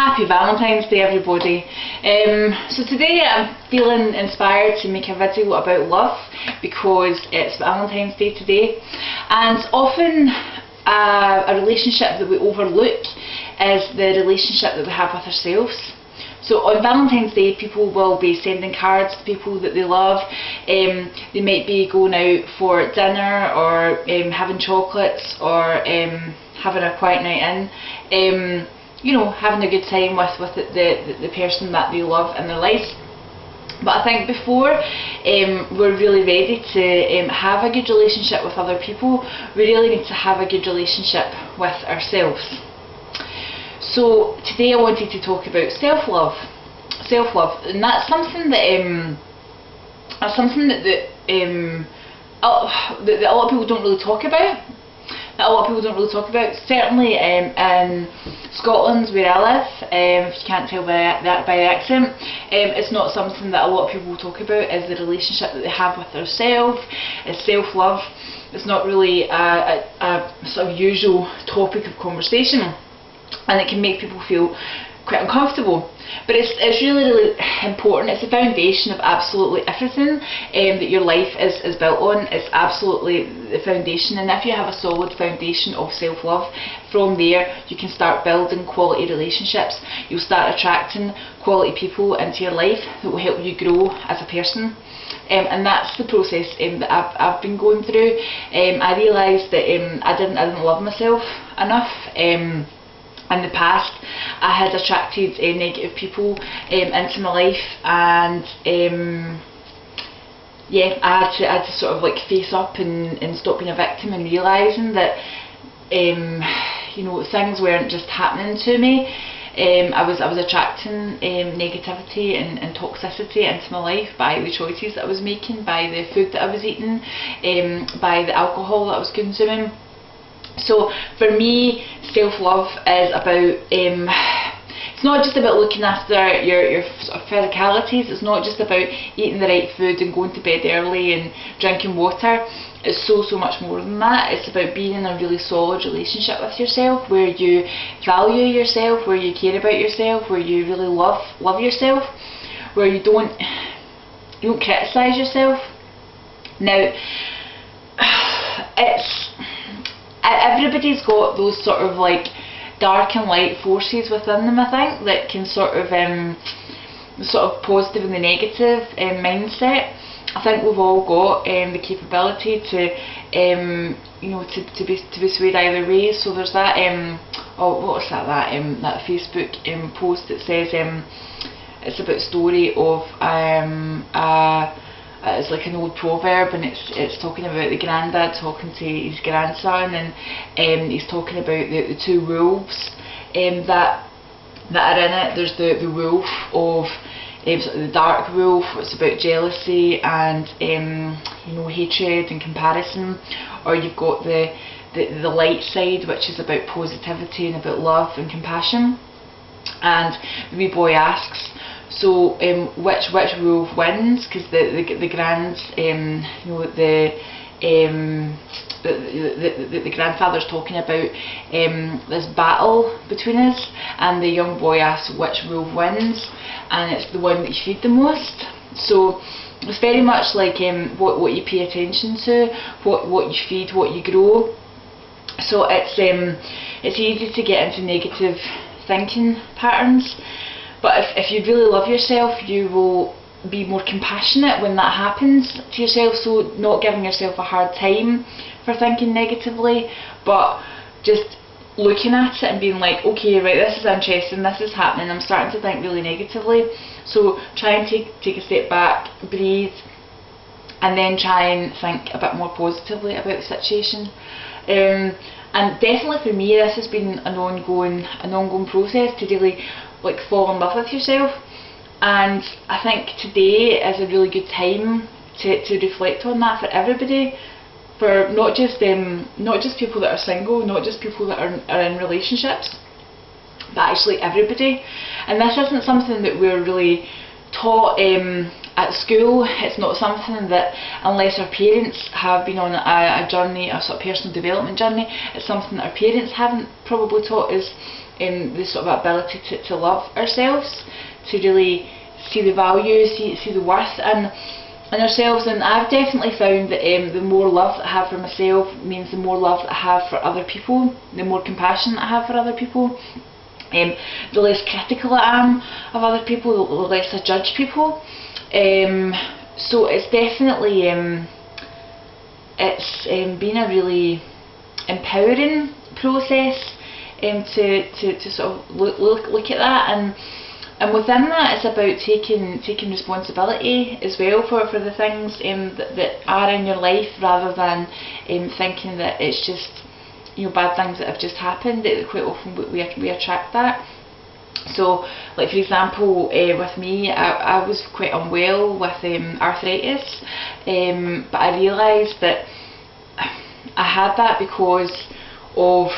Happy Valentine's Day, everybody. So today I'm feeling inspired to make a video about love because it's Valentine's Day today, and often a relationship that we overlook is the relationship that we have with ourselves. So on Valentine's Day, people will be sending cards to people that they love. They might be going out for dinner or having chocolates or having a quiet night in. You know, having a good time with the person that they love in their lives. But I think before we're really ready to have a good relationship with other people, we really need to have a good relationship with ourselves. So today I wanted to talk about self-love, and that's something that that a lot of people don't really talk about. Certainly in Scotland, where I live, if you can't tell by the accent, it's not something that a lot of people talk about, is the relationship that they have with themselves, is self-love. It's not really a sort of usual topic of conversation, and it can make people feel quite uncomfortable. But it's really important. It's the foundation of absolutely everything that your life is built on. It's absolutely the foundation, and if you have a solid foundation of self-love, from there you can start building quality relationships. You'll start attracting quality people into your life that will help you grow as a person. And that's the process that I've been going through. I realised that I didn't love myself enough. In the past, I had attracted negative people into my life, and yeah, I had to sort of like face up and stop being a victim, and realising that you know, things weren't just happening to me. I was attracting negativity and toxicity into my life by the choices that I was making, by the food that I was eating, by the alcohol that I was consuming. So for me, self-love is about, it's not just about looking after your sort of physicalities. It's not just about eating the right food and going to bed early and drinking water. It's so much more than that. It's about being in a really solid relationship with yourself, where you value yourself, where you care about yourself, where you really love yourself, where you don't criticise yourself. Now, everybody's got those sort of like dark and light forces within them, I think, that can sort of positive and the negative mindset. I think we've all got the capability to you know, to be swayed either way. So there's that oh, what was that Facebook post that says it's about a story of it's like an old proverb, and it's talking about the granddad talking to his grandson, and he's talking about the two wolves that are in it. There's the wolf of sort of the dark wolf. It's about jealousy and you know, hatred and comparison, or you've got the light side, which is about positivity and about love and compassion. And the wee boy asks, so which wolf wins? Because the grandfather's talking about this battle between us, and the young boy asks which wolf wins, and it's the one that you feed the most. So it's very much like what you pay attention to, what you feed, what you grow. So it's easy to get into negative thinking patterns. But if you really love yourself, you will be more compassionate when that happens to yourself. So not giving yourself a hard time for thinking negatively, but just looking at it and being like, okay, right, this is interesting, this is happening, I'm starting to think really negatively. So try and take a step back, breathe, and then try and think a bit more positively about the situation. And definitely for me, this has been an ongoing process to really like fall in love with yourself. And I think today is a really good time to reflect on that for everybody, for not just people that are single, not just people that are in relationships, but actually everybody. And this isn't something that we're really taught at school. It's not something that, unless our parents have been on a journey, a sort of personal development journey, it's something that our parents haven't probably taught us the sort of ability to love ourselves, to really see the value, see the worth in ourselves. And I've definitely found that the more love that I have for myself means the more love that I have for other people, the more compassion that I have for other people, the less critical I am of other people, the less I judge people. So it's definitely been a really empowering process to sort of look at that, and within that it's about taking responsibility as well for the things that are in your life, rather than thinking that it's just, you know, bad things that have just happened. That quite often we attract that. So, like for example, with me, I was quite unwell with arthritis, but I realised that I had that because of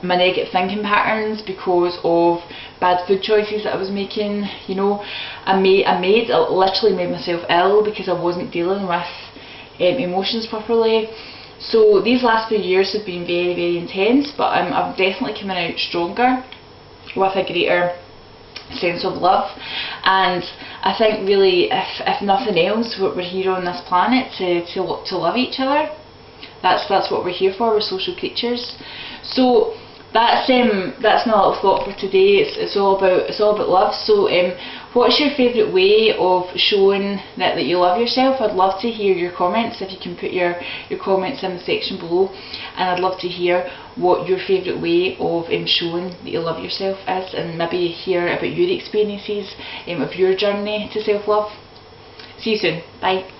my negative thinking patterns, because of bad food choices that I was making. You know, I literally made myself ill because I wasn't dealing with emotions properly. So these last few years have been very, very intense, but I'm definitely coming out stronger, with a greater sense of love. And I think really, if nothing else, we're here on this planet to love each other. That's what we're here for. We're social creatures. So that's my little thought for today. It's all about love. So what's your favourite way of showing that you love yourself? I'd love to hear your comments. If you can put your comments in the section below, and I'd love to hear what your favourite way of showing that you love yourself is, and maybe hear about your experiences of your journey to self-love. See you soon. Bye.